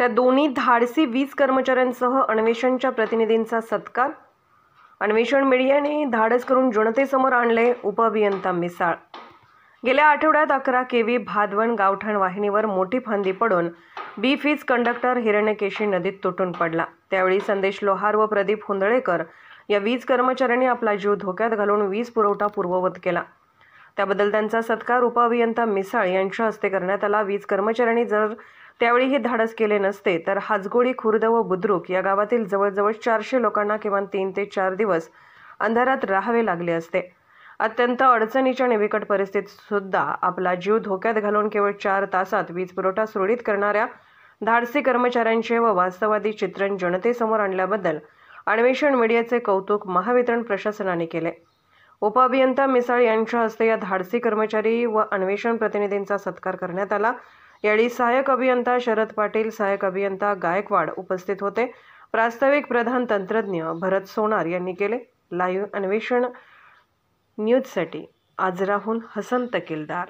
त्या दोन्ही धाडसी वीज कर्मचाऱ्यांसह अन्वेषणच्या प्रतिनिधींचा सत्कार। अन्वेषण मीडियाने धाडस करून जनतेसमोर आणले उपअभियंता मिसाळ। गेल्या आठवड्यात 11 केव्ही भादवण गावठाण वाहिनीवर मोठी फांदी पडून बी-फीज कंडक्टर हिरण्यकेशी नदीत तुटून पडला। त्यावेळी संदेश लोहार व प्रदीप हुंदळेकर या वीज कर्मचाऱ्यांनी आपला जीव धोक्यात घालून वीज पुरवठा पूर्ववत केला। त्याबद्दल त्यांचा सत्कार उपअभियंता मिसाळ यांच्या हस्ते करण्यात आला। वीज कर्मचाऱ्यांनी जर त्यावेळी हे धाडस केले नसते तर हाजगोडी, खुर्द व बुद्रुक या गावातील जवळजवळ 400 लोकांना किमान 3 ते 4 दिवस अंधारात राहावे लागले असते। अत्यंत अडचणीच्या आणि बिकट परिस्थितीत सुद्धा आपला जीव धोक्यात घालून केवळ 4 तासात वीज पुरवठा सुरळीत करणाऱ्या धाडसी कर्मचाऱ्यांचे व वास्तववादी चित्रण जनतेसमोर आणल्याबद्दल अन्वेषण मीडियाचे कौतुक महावितरण प्रशासनाने केले। उपअभियंता मिसाळ यांच्या हस्ते या धाडसी कर्मचारी व अन्वेषण प्रतिनिधींचा सत्कार करण्यात आला। यावेळी सहाय्यक अभियंता शरद पाटील, सहाय्यक अभियंता गायकवाड उपस्थित होते। प्रास्ताविक प्रधान तंत्रज्ञ भरत सोनार यांनी केले। लाईव्ह अन्वेषण न्यूजसाठी आजराहून हसन तकीलदार।